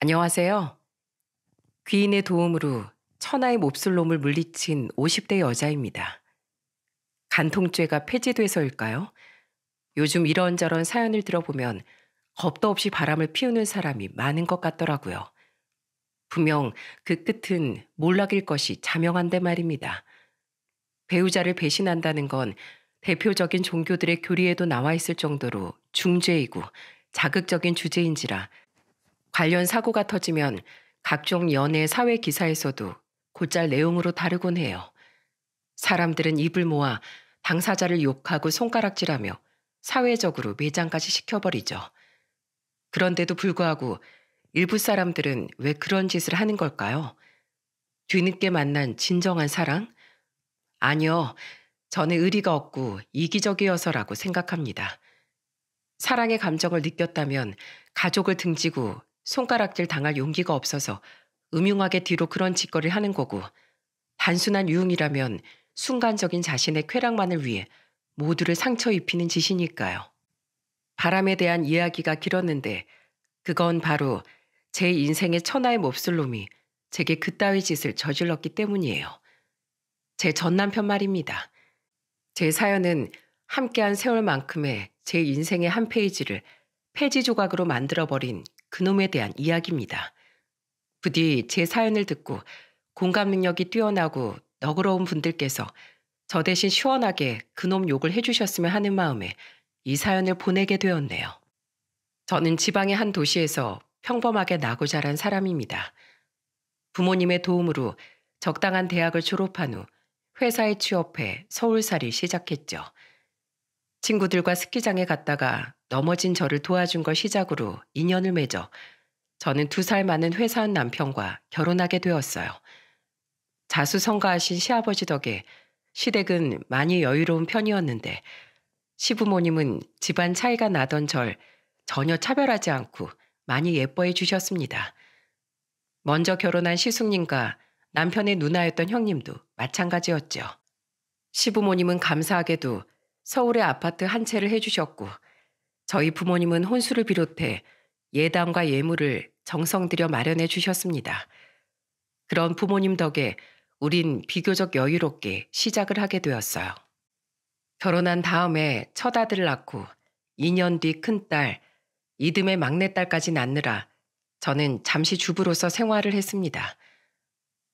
안녕하세요. 귀인의 도움으로 천하의 몹쓸 놈을 물리친 50대 여자입니다. 간통죄가 폐지돼서일까요? 요즘 이런저런 사연을 들어보면 겁도 없이 바람을 피우는 사람이 많은 것 같더라고요. 분명 그 끝은 몰락일 것이 자명한데 말입니다. 배우자를 배신한다는 건 대표적인 종교들의 교리에도 나와 있을 정도로 중죄이고 자극적인 주제인지라 관련 사고가 터지면 각종 연예 사회 기사에서도 곧잘 내용으로 다루곤 해요. 사람들은 입을 모아 당사자를 욕하고 손가락질하며 사회적으로 매장까지 시켜버리죠. 그런데도 불구하고 일부 사람들은 왜 그런 짓을 하는 걸까요? 뒤늦게 만난 진정한 사랑? 아니요. 저는 의리가 없고 이기적이어서라고 생각합니다. 사랑의 감정을 느꼈다면 가족을 등지고 손가락질 당할 용기가 없어서 음흉하게 뒤로 그런 짓거리를 하는 거고, 단순한 유흥이라면 순간적인 자신의 쾌락만을 위해 모두를 상처 입히는 짓이니까요. 바람에 대한 이야기가 길었는데 그건 바로 제 인생의 천하의 몹쓸 놈이 제게 그따위 짓을 저질렀기 때문이에요. 제 전남편 말입니다. 제 사연은 함께한 세월만큼의 제 인생의 한 페이지를 폐지 조각으로 만들어버린 그놈에 대한 이야기입니다. 부디 제 사연을 듣고 공감 능력이 뛰어나고 너그러운 분들께서 저 대신 시원하게 그놈 욕을 해주셨으면 하는 마음에 이 사연을 보내게 되었네요. 저는 지방의 한 도시에서 평범하게 나고 자란 사람입니다. 부모님의 도움으로 적당한 대학을 졸업한 후 회사에 취업해 서울살이 시작했죠. 친구들과 스키장에 갔다가 넘어진 저를 도와준 걸 시작으로 인연을 맺어 저는 2살 많은 회사원 남편과 결혼하게 되었어요. 자수성가하신 시아버지 덕에 시댁은 많이 여유로운 편이었는데 시부모님은 집안 차이가 나던 절 전혀 차별하지 않고 많이 예뻐해 주셨습니다. 먼저 결혼한 시숙님과 남편의 누나였던 형님도 마찬가지였죠. 시부모님은 감사하게도 서울의 아파트 한 채를 해주셨고 저희 부모님은 혼수를 비롯해 예당과 예물을 정성 들여 마련해 주셨습니다. 그런 부모님 덕에 우린 비교적 여유롭게 시작을 하게 되었어요. 결혼한 다음에 첫 아들을 낳고 2년 뒤 큰딸, 이듬해 막내딸까지 낳느라 저는 잠시 주부로서 생활을 했습니다.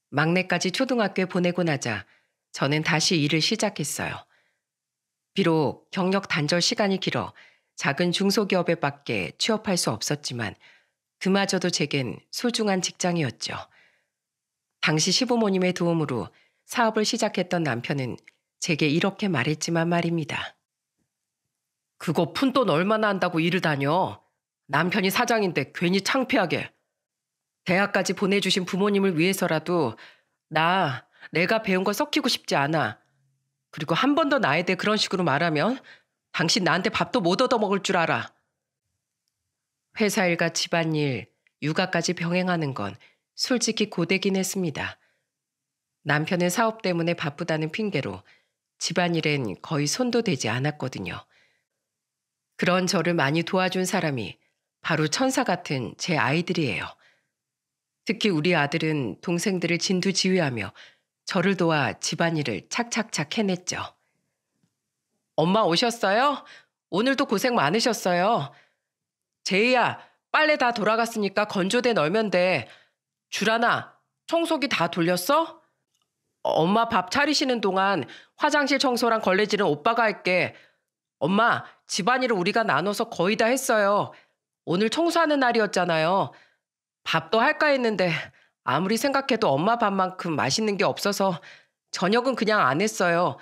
막내까지 초등학교에 보내고 나자 저는 다시 일을 시작했어요. 비록 경력 단절 시간이 길어 작은 중소기업에밖에 취업할 수 없었지만 그마저도 제겐 소중한 직장이었죠. 당시 시부모님의 도움으로 사업을 시작했던 남편은 제게 이렇게 말했지만 말입니다. 그거 푼돈 얼마나 한다고 일을 다녀? 남편이 사장인데 괜히 창피하게. 대학까지 보내주신 부모님을 위해서라도 내가 배운 거 썩히고 싶지 않아. 그리고 한 번 더 나에 대해 그런 식으로 말하면 당신 나한테 밥도 못 얻어먹을 줄 알아. 회사 일과 집안일, 육아까지 병행하는 건 솔직히 고되긴 했습니다. 남편은 사업 때문에 바쁘다는 핑계로 집안일엔 거의 손도 대지 않았거든요. 그런 저를 많이 도와준 사람이 바로 천사 같은 제 아이들이에요. 특히 우리 아들은 동생들을 진두지휘하며 저를 도와 집안일을 착착착 해냈죠. 엄마 오셨어요? 오늘도 고생 많으셨어요. 제이야, 빨래 다 돌아갔으니까 건조대 널면 돼. 주란아, 청소기 다 돌렸어? 엄마 밥 차리시는 동안 화장실 청소랑 걸레질은 오빠가 할게. 엄마, 집안일을 우리가 나눠서 거의 다 했어요. 오늘 청소하는 날이었잖아요. 밥도 할까 했는데 아무리 생각해도 엄마 밥만큼 맛있는 게 없어서 저녁은 그냥 안 했어요.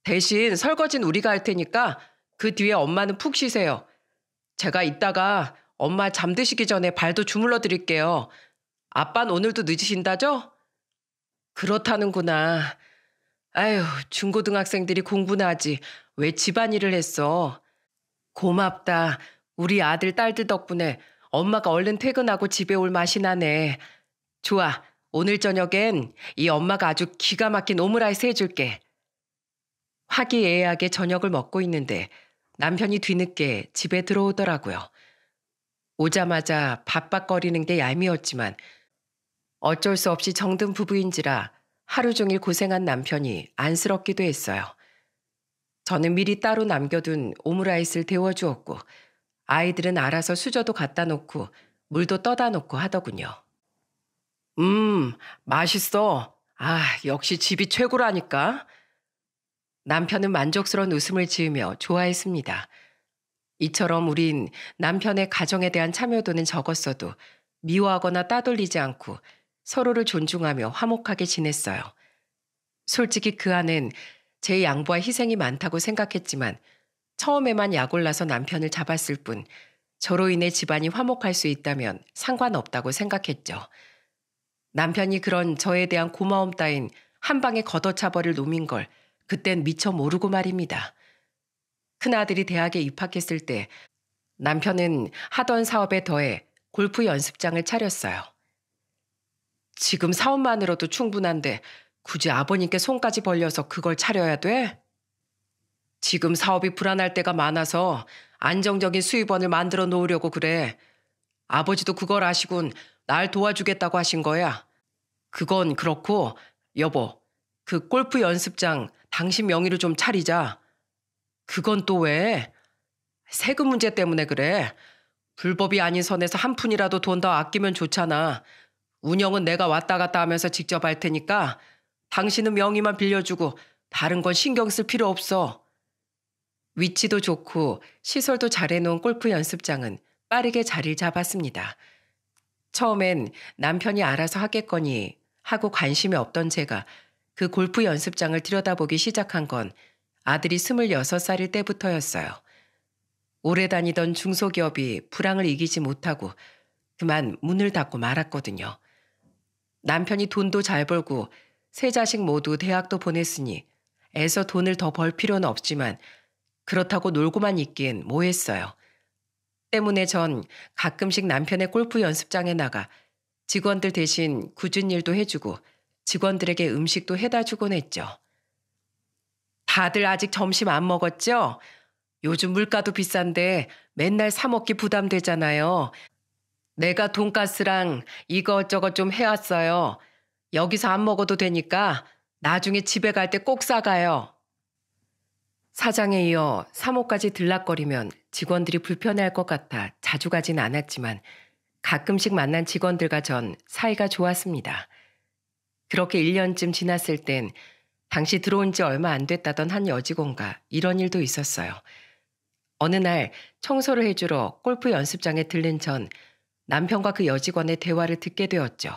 대신 설거지는 우리가 할 테니까 그 뒤에 엄마는 푹 쉬세요. 제가 이따가 엄마 잠드시기 전에 발도 주물러 드릴게요. 아빠는 오늘도 늦으신다죠? 그렇다는구나. 아휴, 중고등학생들이 공부나 하지 왜 집안일을 했어. 고맙다. 우리 아들 딸들 덕분에 엄마가 얼른 퇴근하고 집에 올 맛이 나네. 좋아. 오늘 저녁엔 이 엄마가 아주 기가 막힌 오므라이스 해줄게. 화기애애하게 저녁을 먹고 있는데 남편이 뒤늦게 집에 들어오더라고요. 오자마자 밥박거리는 게 얄미웠지만 어쩔 수 없이 정든 부부인지라 하루 종일 고생한 남편이 안쓰럽기도 했어요. 저는 미리 따로 남겨둔 오므라이스를 데워주었고 아이들은 알아서 수저도 갖다 놓고 물도 떠다 놓고 하더군요. 맛있어. 아, 역시 집이 최고라니까. 남편은 만족스러운 웃음을 지으며 좋아했습니다. 이처럼 우린 남편의 가정에 대한 참여도는 적었어도 미워하거나 따돌리지 않고 서로를 존중하며 화목하게 지냈어요. 솔직히 그 안엔 제 양보와 희생이 많다고 생각했지만 처음에만 약올라서 남편을 잡았을 뿐 저로 인해 집안이 화목할 수 있다면 상관없다고 생각했죠. 남편이 그런 저에 대한 고마움 따윈 한 방에 걷어차버릴 놈인 걸 그땐 미처 모르고 말입니다. 큰아들이 대학에 입학했을 때 남편은 하던 사업에 더해 골프 연습장을 차렸어요. 지금 사업만으로도 충분한데 굳이 아버님께 손까지 벌려서 그걸 차려야 돼? 지금 사업이 불안할 때가 많아서 안정적인 수입원을 만들어 놓으려고 그래. 아버지도 그걸 아시군 날 도와주겠다고 하신 거야. 그건 그렇고 여보, 그 골프 연습장 당신 명의로 좀 차리자. 그건 또 왜? 세금 문제 때문에 그래. 불법이 아닌 선에서 한 푼이라도 돈 더 아끼면 좋잖아. 운영은 내가 왔다 갔다 하면서 직접 할 테니까 당신은 명의만 빌려주고 다른 건 신경 쓸 필요 없어. 위치도 좋고 시설도 잘 해놓은 골프 연습장은 빠르게 자리를 잡았습니다. 처음엔 남편이 알아서 하겠거니 하고 관심이 없던 제가 그 골프 연습장을 들여다보기 시작한 건 아들이 26살일 때부터였어요. 오래 다니던 중소기업이 불황을 이기지 못하고 그만 문을 닫고 말았거든요. 남편이 돈도 잘 벌고 세 자식 모두 대학도 보냈으니 애서 돈을 더 벌 필요는 없지만 그렇다고 놀고만 있기엔 뭐했어요. 때문에 전 가끔씩 남편의 골프 연습장에 나가 직원들 대신 굳은 일도 해주고 직원들에게 음식도 해다 주곤 했죠. 다들 아직 점심 안 먹었죠? 요즘 물가도 비싼데 맨날 사 먹기 부담되잖아요. 내가 돈가스랑 이것저것 좀 해왔어요. 여기서 안 먹어도 되니까 나중에 집에 갈 때 꼭 싸가요. 사장에 이어 사모까지 들락거리면 직원들이 불편해할 것 같아 자주 가진 않았지만 가끔씩 만난 직원들과 전 사이가 좋았습니다. 그렇게 1년쯤 지났을 땐 당시 들어온 지 얼마 안 됐다던 한 여직원과 이런 일도 있었어요. 어느 날 청소를 해주러 골프 연습장에 들른 전 남편과 그 여직원의 대화를 듣게 되었죠.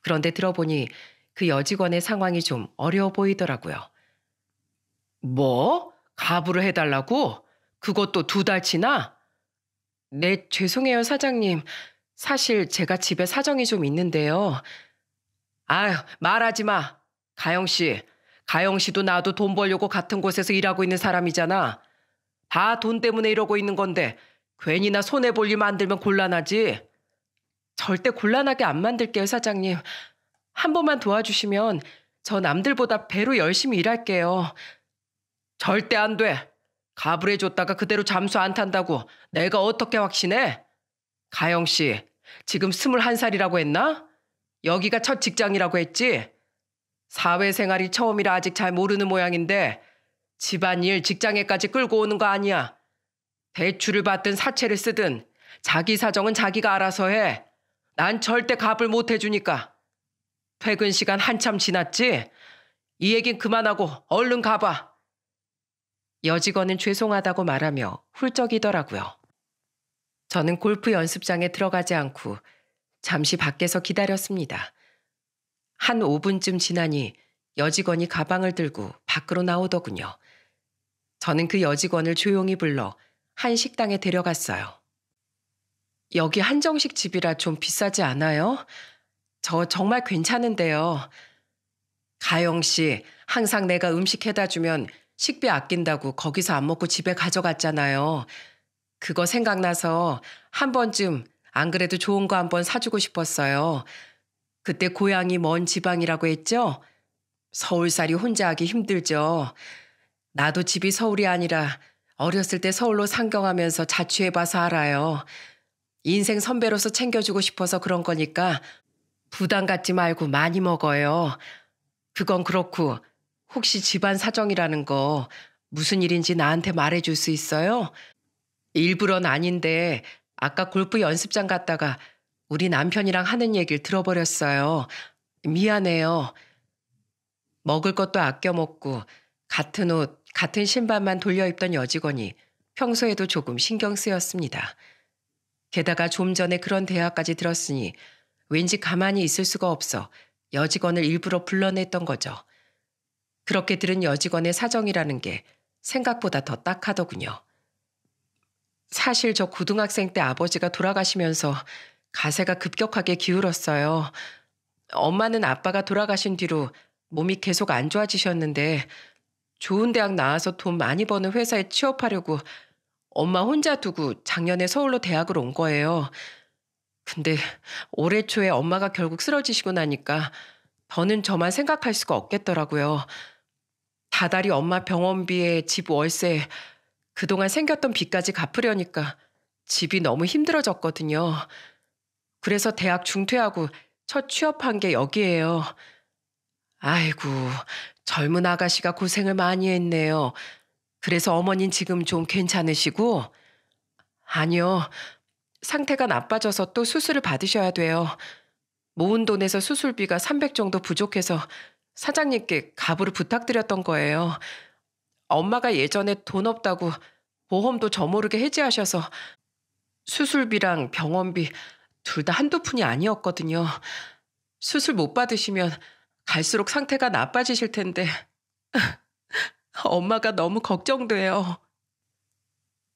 그런데 들어보니 그 여직원의 상황이 좀 어려워 보이더라고요. 뭐? 가부를 해달라고? 그것도 2달치나? 네, 죄송해요, 사장님. 사실 제가 집에 사정이 좀 있는데요. 아휴, 말하지 마. 가영 씨. 가영 씨도 나도 돈 벌려고 같은 곳에서 일하고 있는 사람이잖아. 다 돈 때문에 이러고 있는 건데 괜히나 손해볼 일 만들면 곤란하지. 절대 곤란하게 안 만들게요, 사장님. 한 번만 도와주시면 저 남들보다 배로 열심히 일할게요. 절대 안 돼. 가불해줬다가 그대로 잠수 안 탄다고 내가 어떻게 확신해? 가영 씨, 지금 21살이라고 했나? 여기가 첫 직장이라고 했지? 사회생활이 처음이라 아직 잘 모르는 모양인데 집안일 직장에까지 끌고 오는 거 아니야. 대출을 받든 사채를 쓰든 자기 사정은 자기가 알아서 해. 난 절대 값을 못 해주니까. 퇴근 시간 한참 지났지? 이 얘긴 그만하고 얼른 가봐. 여직원은 죄송하다고 말하며 훌쩍이더라고요. 저는 골프 연습장에 들어가지 않고 잠시 밖에서 기다렸습니다. 한 5분쯤 지나니 여직원이 가방을 들고 밖으로 나오더군요. 저는 그 여직원을 조용히 불러 한 식당에 데려갔어요. 여기 한정식 집이라 좀 비싸지 않아요? 저 정말 괜찮은데요. 가영 씨, 항상 내가 음식 해다 주면 식비 아낀다고 거기서 안 먹고 집에 가져갔잖아요. 그거 생각나서 한 번쯤 안 그래도 좋은 거 한번 사주고 싶었어요. 그때 고향이 먼 지방이라고 했죠? 서울살이 혼자 하기 힘들죠. 나도 집이 서울이 아니라 어렸을 때 서울로 상경하면서 자취해봐서 알아요. 인생 선배로서 챙겨주고 싶어서 그런 거니까 부담 갖지 말고 많이 먹어요. 그건 그렇고 혹시 집안 사정이라는 거 무슨 일인지 나한테 말해줄 수 있어요? 일부러는 아닌데 아까 골프 연습장 갔다가 우리 남편이랑 하는 얘기를 들어버렸어요. 미안해요. 먹을 것도 아껴 먹고 같은 옷, 같은 신발만 돌려 입던 여직원이 평소에도 조금 신경 쓰였습니다. 게다가 좀 전에 그런 대화까지 들었으니 왠지 가만히 있을 수가 없어 여직원을 일부러 불러냈던 거죠. 그렇게 들은 여직원의 사정이라는 게 생각보다 더 딱하더군요. 사실 저 고등학생 때 아버지가 돌아가시면서 가세가 급격하게 기울었어요. 엄마는 아빠가 돌아가신 뒤로 몸이 계속 안 좋아지셨는데 좋은 대학 나와서 돈 많이 버는 회사에 취업하려고 엄마 혼자 두고 작년에 서울로 대학을 온 거예요. 근데 올해 초에 엄마가 결국 쓰러지시고 나니까 더는 저만 생각할 수가 없겠더라고요. 다달이 엄마 병원비에 집 월세, 그동안 생겼던 빚까지 갚으려니까 집이 너무 힘들어졌거든요. 그래서 대학 중퇴하고 첫 취업한 게 여기예요. 아이고, 젊은 아가씨가 고생을 많이 했네요. 그래서 어머닌 지금 좀 괜찮으시고? 아니요. 상태가 나빠져서 또 수술을 받으셔야 돼요. 모은 돈에서 수술비가 300 정도 부족해서 사장님께 가부를 부탁드렸던 거예요. 엄마가 예전에 돈 없다고 보험도 저 모르게 해지하셔서 수술비랑 병원비 둘 다 한두 푼이 아니었거든요. 수술 못 받으시면 갈수록 상태가 나빠지실 텐데 엄마가 너무 걱정돼요.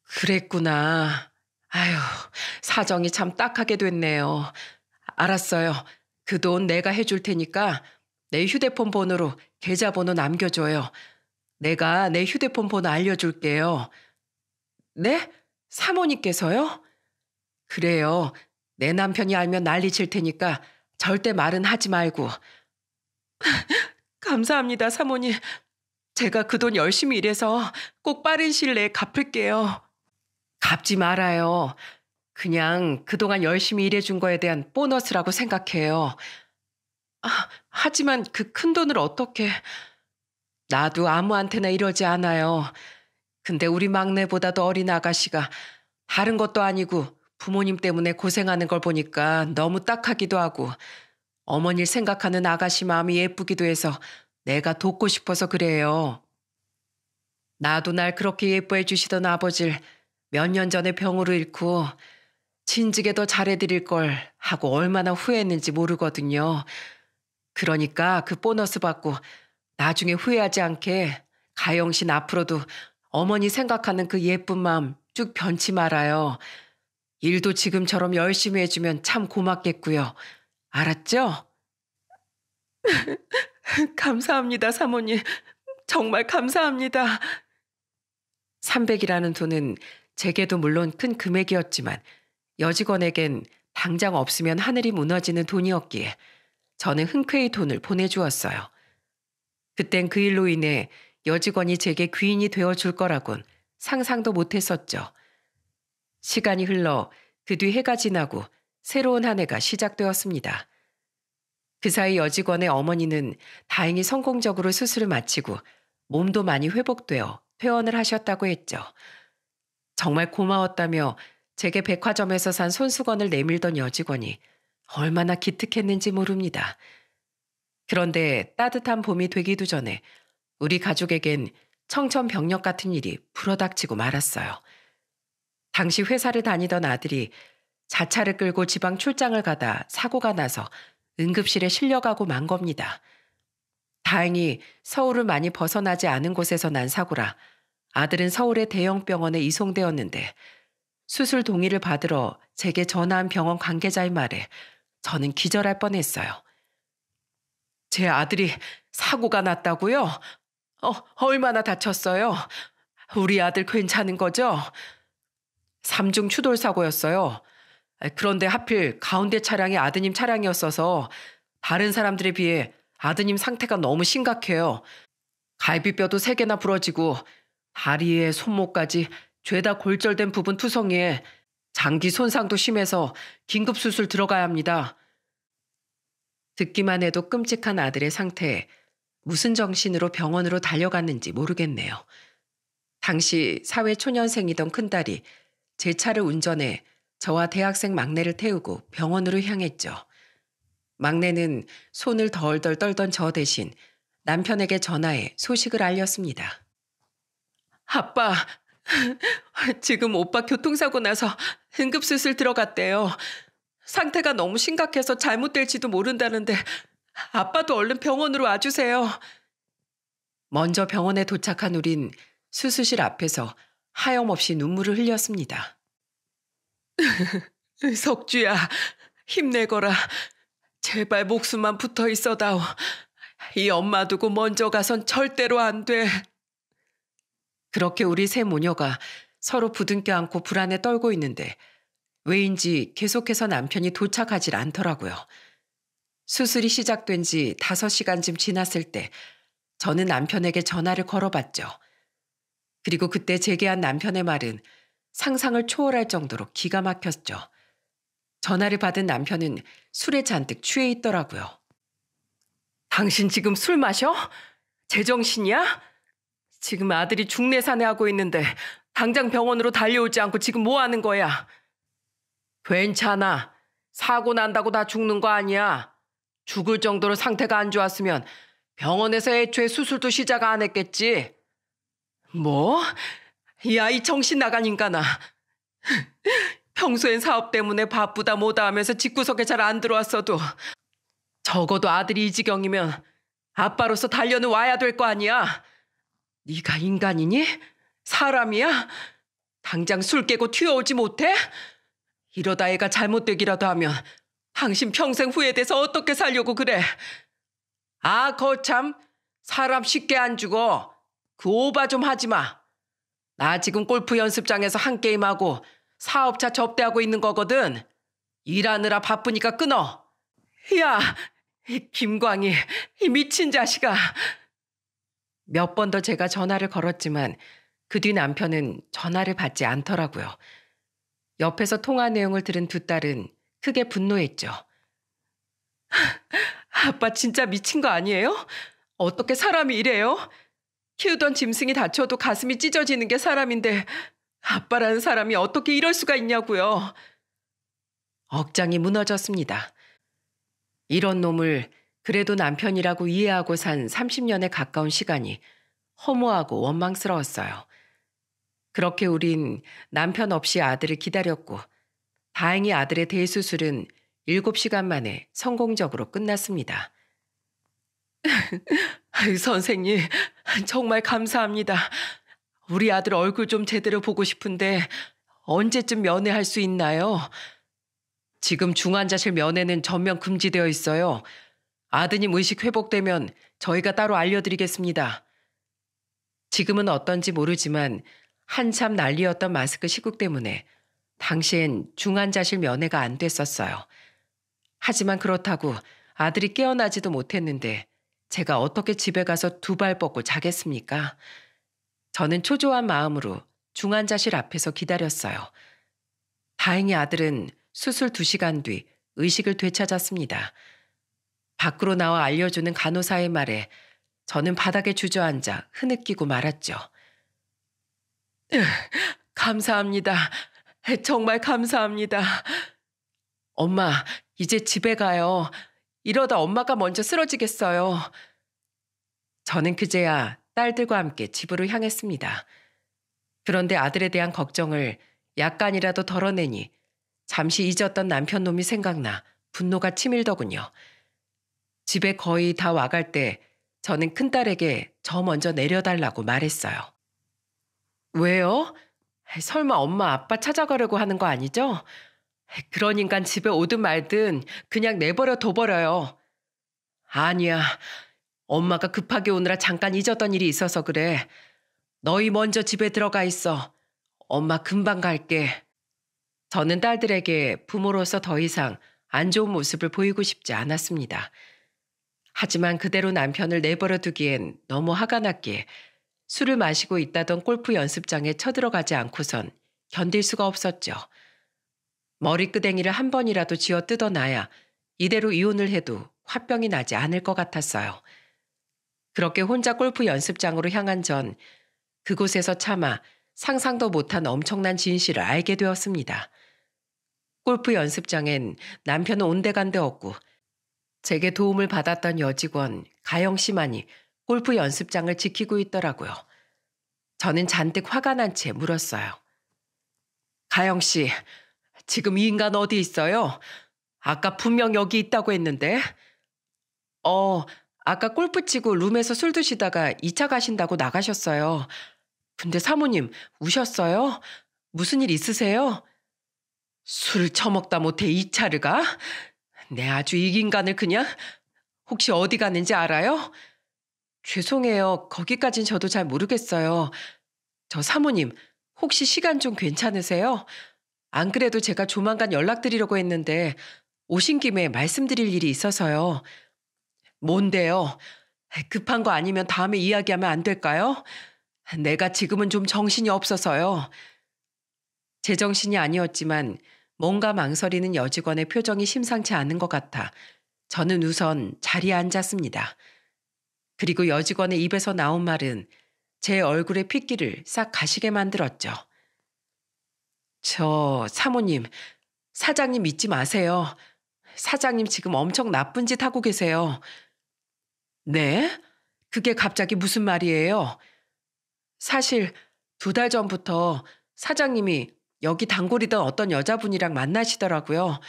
그랬구나. 아휴, 사정이 참 딱하게 됐네요. 알았어요. 그 돈 내가 해줄 테니까 내 휴대폰 번호로 계좌번호 남겨줘요. 내가 내 휴대폰 번호 알려줄게요. 네? 사모님께서요? 그래요. 내 남편이 알면 난리 칠 테니까 절대 말은 하지 말고. 감사합니다, 사모님. 제가 그 돈 열심히 일해서 꼭 빠른 시일 내에 갚을게요. 갚지 말아요. 그냥 그동안 열심히 일해준 거에 대한 보너스라고 생각해요. 하지만 그 큰 돈을 어떻게... 나도 아무한테나 이러지 않아요. 근데 우리 막내보다도 어린 아가씨가 다른 것도 아니고 부모님 때문에 고생하는 걸 보니까 너무 딱하기도 하고 어머니를 생각하는 아가씨 마음이 예쁘기도 해서 내가 돕고 싶어서 그래요. 나도 날 그렇게 예뻐해 주시던 아버지를 몇 년 전에 병으로 잃고 진즉에 더 잘해드릴 걸 하고 얼마나 후회했는지 모르거든요. 그러니까 그 보너스 받고 나중에 후회하지 않게 가영 씨는 앞으로도 어머니 생각하는 그 예쁜 마음 쭉 변치 말아요. 일도 지금처럼 열심히 해주면 참 고맙겠고요. 알았죠? 감사합니다, 사모님. 정말 감사합니다. 300이라는 돈은 제게도 물론 큰 금액이었지만 여직원에겐 당장 없으면 하늘이 무너지는 돈이었기에 저는 흔쾌히 돈을 보내주었어요. 그땐 그 일로 인해 여직원이 제게 귀인이 되어줄 거라곤 상상도 못했었죠. 시간이 흘러 그 뒤 해가 지나고 새로운 한 해가 시작되었습니다. 그 사이 여직원의 어머니는 다행히 성공적으로 수술을 마치고 몸도 많이 회복되어 퇴원을 하셨다고 했죠. 정말 고마웠다며 제게 백화점에서 산 손수건을 내밀던 여직원이 얼마나 기특했는지 모릅니다. 그런데 따뜻한 봄이 되기도 전에 우리 가족에겐 청천벽력 같은 일이 불어닥치고 말았어요. 당시 회사를 다니던 아들이 자차를 끌고 지방 출장을 가다 사고가 나서 응급실에 실려가고 만 겁니다. 다행히 서울을 많이 벗어나지 않은 곳에서 난 사고라 아들은 서울의 대형 병원에 이송되었는데 수술 동의를 받으러 제게 전화한 병원 관계자의 말에 저는 기절할 뻔했어요. 제 아들이 사고가 났다고요? 얼마나 다쳤어요? 우리 아들 괜찮은 거죠? 3중 추돌 사고였어요. 그런데 하필 가운데 차량이 아드님 차량이었어서 다른 사람들에 비해 아드님 상태가 너무 심각해요. 갈비뼈도 3개나 부러지고 다리에 손목까지 죄다 골절된 부분 투성이에 장기 손상도 심해서 긴급 수술 들어가야 합니다. 듣기만 해도 끔찍한 아들의 상태에 무슨 정신으로 병원으로 달려갔는지 모르겠네요. 당시 사회초년생이던 큰딸이 제 차를 운전해 저와 대학생 막내를 태우고 병원으로 향했죠. 막내는 손을 덜덜 떨던 저 대신 남편에게 전화해 소식을 알렸습니다. 아빠, 지금 오빠 교통사고 나서 응급수술 들어갔대요. 상태가 너무 심각해서 잘못될지도 모른다는데 아빠도 얼른 병원으로 와주세요. 먼저 병원에 도착한 우린 수술실 앞에서 하염없이 눈물을 흘렸습니다. 석주야, 힘내거라. 제발 목숨만 붙어 있어다오. 이 엄마 두고 먼저 가선 절대로 안 돼. 그렇게 우리 세 모녀가 서로 부둥켜 안고 불안에 떨고 있는데 왜인지 계속해서 남편이 도착하질 않더라고요. 수술이 시작된 지 5시간쯤 지났을 때 저는 남편에게 전화를 걸어봤죠. 그리고 그때 재개한 남편의 말은 상상을 초월할 정도로 기가 막혔죠. 전화를 받은 남편은 술에 잔뜩 취해 있더라고요. 당신 지금 술 마셔? 제정신이야? 지금 아들이 중내사내하고 있는데 당장 병원으로 달려오지 않고 지금 뭐 하는 거야? 괜찮아. 사고 난다고 다 죽는 거 아니야. 죽을 정도로 상태가 안 좋았으면 병원에서 애초에 수술도 시작 안 했겠지. 뭐? 야, 이 정신 나간 인간아. 평소엔 사업 때문에 바쁘다 뭐다 하면서 집구석에 잘 안 들어왔어도 적어도 아들이 이 지경이면 아빠로서 달려는 와야 될 거 아니야. 네가 인간이니? 사람이야? 당장 술 깨고 튀어오지 못해? 이러다 애가 잘못되기라도 하면 당신 평생 후회돼서 어떻게 살려고 그래? 아, 거참. 사람 쉽게 안 죽어. 그 오바 좀 하지 마. 나 지금 골프 연습장에서 한 게임하고 사업차 접대하고 있는 거거든. 일하느라 바쁘니까 끊어. 야, 이 김광희, 이 미친 자식아. 몇 번 더 제가 전화를 걸었지만 그 뒤 남편은 전화를 받지 않더라고요. 옆에서 통화 내용을 들은 두 딸은 크게 분노했죠. 아빠 진짜 미친 거 아니에요? 어떻게 사람이 이래요? 키우던 짐승이 다쳐도 가슴이 찢어지는 게 사람인데 아빠라는 사람이 어떻게 이럴 수가 있냐고요. 억장이 무너졌습니다. 이런 놈을 그래도 남편이라고 이해하고 산 30년에 가까운 시간이 허무하고 원망스러웠어요. 그렇게 우린 남편 없이 아들을 기다렸고 다행히 아들의 대수술은 7시간 만에 성공적으로 끝났습니다. 선생님, 정말 감사합니다. 우리 아들 얼굴 좀 제대로 보고 싶은데 언제쯤 면회할 수 있나요? 지금 중환자실 면회는 전면 금지되어 있어요. 아드님 의식 회복되면 저희가 따로 알려드리겠습니다. 지금은 어떤지 모르지만 한참 난리였던 마스크 시국 때문에 당시엔 중환자실 면회가 안 됐었어요. 하지만 그렇다고 아들이 깨어나지도 못했는데 제가 어떻게 집에 가서 두 발 뻗고 자겠습니까? 저는 초조한 마음으로 중환자실 앞에서 기다렸어요. 다행히 아들은 수술 2시간 뒤 의식을 되찾았습니다. 밖으로 나와 알려주는 간호사의 말에 저는 바닥에 주저앉아 흐느끼고 말았죠. 감사합니다. 정말 감사합니다. 엄마, 이제 집에 가요. 이러다 엄마가 먼저 쓰러지겠어요. 저는 그제야 딸들과 함께 집으로 향했습니다. 그런데 아들에 대한 걱정을 약간이라도 덜어내니 잠시 잊었던 남편 놈이 생각나 분노가 치밀더군요. 집에 거의 다 와갈 때 저는 큰딸에게 저 먼저 내려달라고 말했어요. 왜요? 설마 엄마 아빠 찾아가려고 하는 거 아니죠? 그런 인간 집에 오든 말든 그냥 내버려 둬버려요. 아니야. 엄마가 급하게 오느라 잠깐 잊었던 일이 있어서 그래. 너희 먼저 집에 들어가 있어. 엄마 금방 갈게. 저는 딸들에게 부모로서 더 이상 안 좋은 모습을 보이고 싶지 않았습니다. 하지만 그대로 남편을 내버려 두기엔 너무 화가 났기에 술을 마시고 있다던 골프 연습장에 쳐들어가지 않고선 견딜 수가 없었죠. 머리끄댕이를 한 번이라도 쥐어 뜯어놔야 이대로 이혼을 해도 화병이 나지 않을 것 같았어요. 그렇게 혼자 골프 연습장으로 향한 전 그곳에서 차마 상상도 못한 엄청난 진실을 알게 되었습니다. 골프 연습장엔 남편은 온데간데 없고 제게 도움을 받았던 여직원 가영 씨만이 골프 연습장을 지키고 있더라고요. 저는 잔뜩 화가 난 채 물었어요. 가영 씨, 지금 이 인간 어디 있어요? 아까 분명 여기 있다고 했는데. 아까 골프 치고 룸에서 술 드시다가 2차 가신다고 나가셨어요. 근데 사모님, 우셨어요? 무슨 일 있으세요? 술 처먹다 못해 2차를 가? 내 아주 이 인간을 그냥. 혹시 어디 갔는지 알아요? 죄송해요. 거기까진 저도 잘 모르겠어요. 저 사모님, 혹시 시간 좀 괜찮으세요? 안 그래도 제가 조만간 연락드리려고 했는데 오신 김에 말씀드릴 일이 있어서요. 뭔데요? 급한 거 아니면 다음에 이야기하면 안 될까요? 내가 지금은 좀 정신이 없어서요. 제정신이 아니었지만 뭔가 망설이는 여직원의 표정이 심상치 않은 것 같아 저는 우선 자리에 앉았습니다. 그리고 여직원의 입에서 나온 말은 제 얼굴의 핏기를 싹 가시게 만들었죠. 저 사모님, 사장님 믿지 마세요. 사장님 지금 엄청 나쁜 짓 하고 계세요. 네? 그게 갑자기 무슨 말이에요? 사실 2달 전부터 사장님이 여기 단골이던 어떤 여자분이랑 만나시더라고요.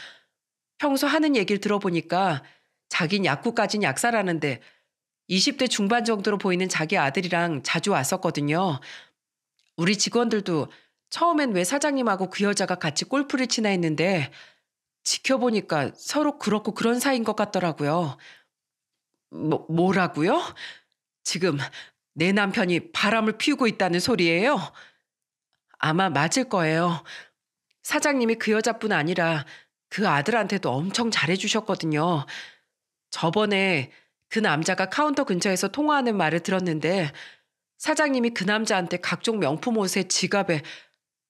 평소 하는 얘기를 들어보니까 자긴 약국까진 약사라는데 20대 중반 정도로 보이는 자기 아들이랑 자주 왔었거든요. 우리 직원들도 처음엔 왜 사장님하고 그 여자가 같이 골프를 치나 했는데 지켜보니까 서로 그렇고 그런 사이인 것 같더라고요. 뭐라고요? 지금 내 남편이 바람을 피우고 있다는 소리예요? 아마 맞을 거예요. 사장님이 그 여자뿐 아니라 그 아들한테도 엄청 잘해주셨거든요. 저번에 그 남자가 카운터 근처에서 통화하는 말을 들었는데 사장님이 그 남자한테 각종 명품 옷에 지갑에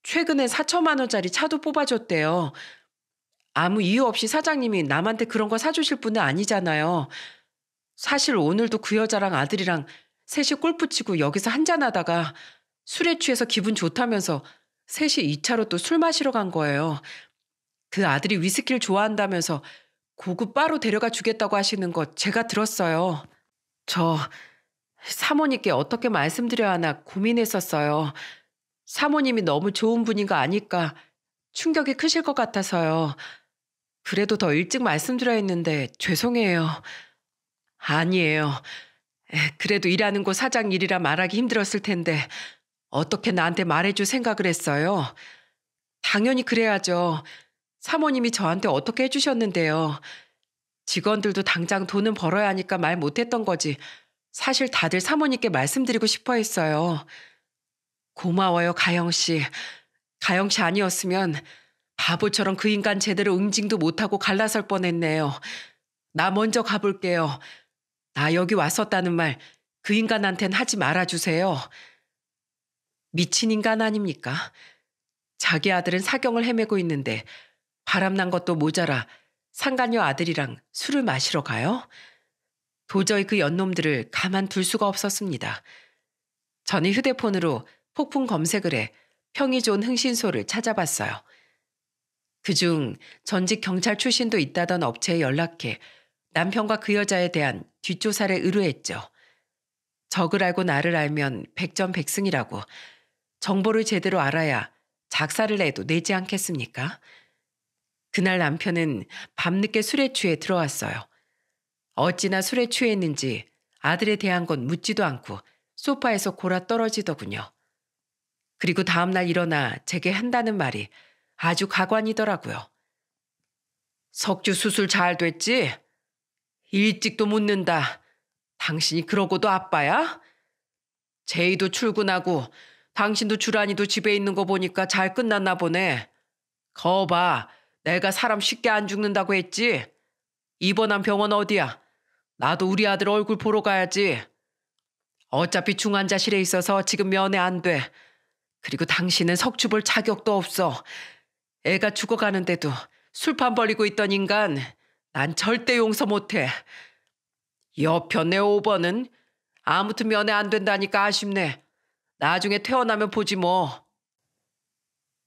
최근에 4천만 원짜리 차도 뽑아줬대요. 아무 이유 없이 사장님이 남한테 그런 거 사주실 분은 아니잖아요. 사실 오늘도 그 여자랑 아들이랑 셋이 골프 치고 여기서 한잔하다가 술에 취해서 기분 좋다면서 셋이 2차로 또 술 마시러 간 거예요. 그 아들이 위스키를 좋아한다면서 고급 바로 데려가 주겠다고 하시는 거 제가 들었어요. 저 사모님께 어떻게 말씀드려야 하나 고민했었어요. 사모님이 너무 좋은 분인 거 아니까 충격이 크실 것 같아서요. 그래도 더 일찍 말씀드려야 했는데 죄송해요. 아니에요. 그래도 일하는 곳 사장 일이라 말하기 힘들었을 텐데 어떻게 나한테 말해줄 생각을 했어요? 당연히 그래야죠. 사모님이 저한테 어떻게 해주셨는데요. 직원들도 당장 돈은 벌어야 하니까 말 못했던 거지. 사실 다들 사모님께 말씀드리고 싶어 했어요. 고마워요, 가영 씨. 가영 씨 아니었으면 바보처럼 그 인간 제대로 응징도 못하고 갈라설 뻔했네요. 나 먼저 가볼게요. 나 여기 왔었다는 말 그 인간한텐 하지 말아주세요. 미친 인간 아닙니까? 자기 아들은 사경을 헤매고 있는데 바람난 것도 모자라 상간녀 아들이랑 술을 마시러 가요? 도저히 그 연놈들을 가만둘 수가 없었습니다. 저는 휴대폰으로 폭풍 검색을 해 평이 좋은 흥신소를 찾아봤어요. 그중 전직 경찰 출신도 있다던 업체에 연락해 남편과 그 여자에 대한 뒷조사를 의뢰했죠. 적을 알고 나를 알면 백전백승이라고 정보를 제대로 알아야 작사를 내도 내지 않겠습니까? 그날 남편은 밤늦게 술에 취해 들어왔어요. 어찌나 술에 취했는지 아들에 대한 건 묻지도 않고 소파에서 골아 떨어지더군요. 그리고 다음날 일어나 제게 한다는 말이 아주 가관이더라고요. 석주 수술 잘 됐지? 일찍도 묻는다. 당신이 그러고도 아빠야? 제이도 출근하고 당신도 주란이도 집에 있는 거 보니까 잘 끝났나 보네. 거봐, 내가 사람 쉽게 안 죽는다고 했지? 입원한 병원 어디야? 나도 우리 아들 얼굴 보러 가야지. 어차피 중환자실에 있어서 지금 면회 안 돼. 그리고 당신은 석주 볼 자격도 없어. 애가 죽어가는데도 술판 벌리고 있던 인간, 난 절대 용서 못해. 여편 내 5번은 아무튼 면회 안 된다니까 아쉽네. 나중에 퇴원하면 보지 뭐.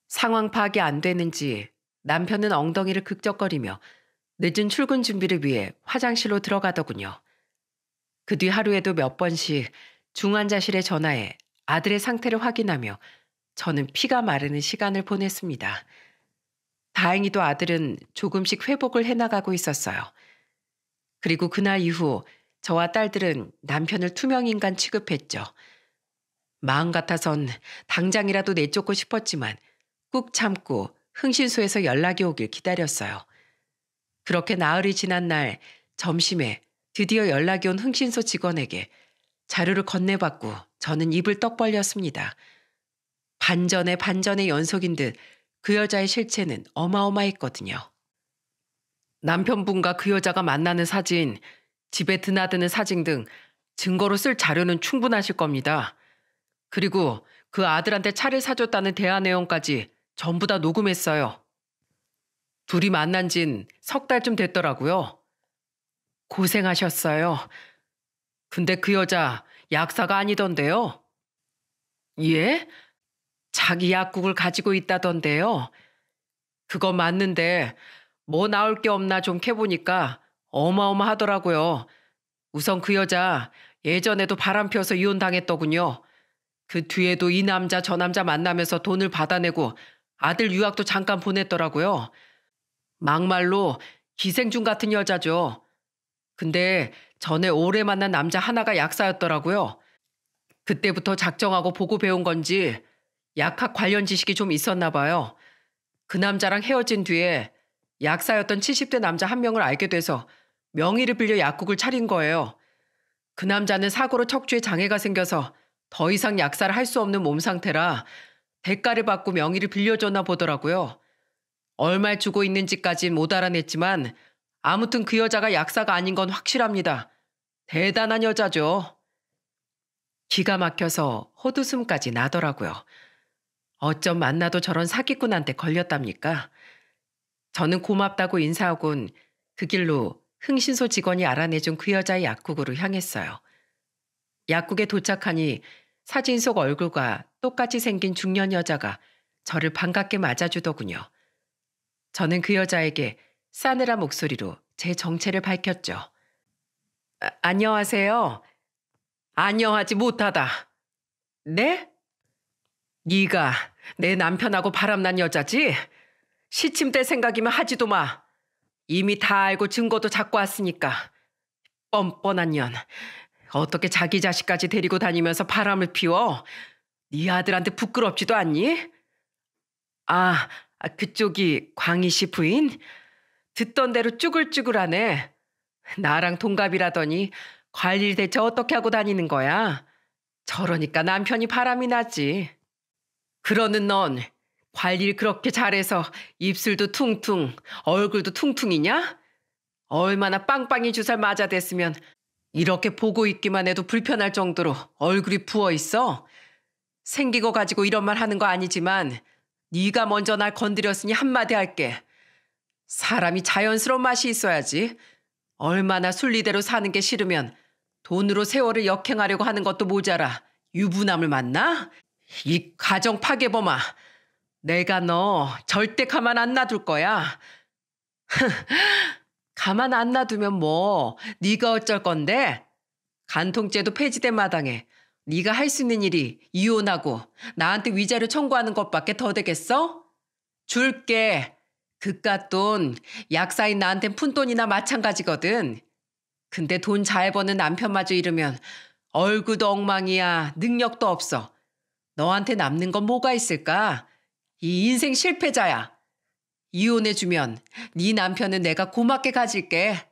상황 파악이 안 되는지 남편은 엉덩이를 극적거리며 늦은 출근 준비를 위해 화장실로 들어가더군요. 그 뒤 하루에도 몇 번씩 중환자실에 전화해 아들의 상태를 확인하며 저는 피가 마르는 시간을 보냈습니다. 다행히도 아들은 조금씩 회복을 해나가고 있었어요. 그리고 그날 이후 저와 딸들은 남편을 투명인간 취급했죠. 마음 같아선 당장이라도 내쫓고 싶었지만 꾹 참고 흥신소에서 연락이 오길 기다렸어요. 그렇게 나흘이 지난 날 점심에 드디어 연락이 온 흥신소 직원에게 자료를 건네받고 저는 입을 떡 벌렸습니다. 반전의 연속인 듯 그 여자의 실체는 어마어마했거든요. 남편분과 그 여자가 만나는 사진, 집에 드나드는 사진 등 증거로 쓸 자료는 충분하실 겁니다. 그리고 그 아들한테 차를 사줬다는 대화 내용까지 전부 다 녹음했어요. 둘이 만난 진 석 달쯤 됐더라고요. 고생하셨어요. 근데 그 여자 약사가 아니던데요. 예? 자기 약국을 가지고 있다던데요. 그거 맞는데 뭐 나올 게 없나 좀 캐보니까 어마어마하더라고요. 우선 그 여자 예전에도 바람 피워서 이혼당했더군요. 그 뒤에도 이 남자 저 남자 만나면서 돈을 받아내고 아들 유학도 잠깐 보냈더라고요. 막말로 기생충 같은 여자죠. 근데 전에 오래 만난 남자 하나가 약사였더라고요. 그때부터 작정하고 보고 배운 건지 약학 관련 지식이 좀 있었나 봐요. 그 남자랑 헤어진 뒤에 약사였던 70대 남자 한 명을 알게 돼서 명의를 빌려 약국을 차린 거예요. 그 남자는 사고로 척추에 장애가 생겨서 더 이상 약사를 할 수 없는 몸 상태라 대가를 받고 명의를 빌려줬나 보더라고요. 얼마 주고 있는지까진 못 알아냈지만 아무튼 그 여자가 약사가 아닌 건 확실합니다. 대단한 여자죠. 기가 막혀서 헛웃음까지 나더라고요. 어쩜 만나도 저런 사기꾼한테 걸렸답니까? 저는 고맙다고 인사하곤 그 길로 흥신소 직원이 알아내준 그 여자의 약국으로 향했어요. 약국에 도착하니 사진 속 얼굴과 똑같이 생긴 중년 여자가 저를 반갑게 맞아주더군요. 저는 그 여자에게 싸늘한 목소리로 제 정체를 밝혔죠. 안녕하세요. 안녕하지 못하다. 네? 네가 내 남편하고 바람난 여자지? 시침 때 생각이면 하지도 마. 이미 다 알고 증거도 잡고 왔으니까. 뻔뻔한 년. 어떻게 자기 자식까지 데리고 다니면서 바람을 피워? 네 아들한테 부끄럽지도 않니? 그쪽이 광희 씨 부인? 듣던 대로 쭈글쭈글하네. 나랑 동갑이라더니 관리를 대체 어떻게 하고 다니는 거야? 저러니까 남편이 바람이 나지. 그러는 넌 관리를 그렇게 잘해서 입술도 퉁퉁, 얼굴도 퉁퉁이냐? 얼마나 빵빵이 주사를 맞아댔으면 이렇게 보고 있기만 해도 불편할 정도로 얼굴이 부어있어? 생긴 거 가지고 이런 말 하는 거 아니지만 네가 먼저 날 건드렸으니 한마디 할게. 사람이 자연스러운 맛이 있어야지. 얼마나 순리대로 사는 게 싫으면 돈으로 세월을 역행하려고 하는 것도 모자라 유부남을 만나? 이 가정 파괴범아. 내가 너 절대 가만 안 놔둘 거야. 가만 안 놔두면 뭐 네가 어쩔 건데? 간통죄도 폐지된 마당에 네가 할 수 있는 일이 이혼하고 나한테 위자료 청구하는 것밖에 더 되겠어? 줄게. 그깟 돈 약사인 나한텐 푼돈이나 마찬가지거든. 근데 돈 잘 버는 남편마저 잃으면 얼굴도 엉망이야. 능력도 없어. 너한테 남는 건 뭐가 있을까? 이 인생 실패자야. 이혼해주면 네 남편은 내가 고맙게 가질게.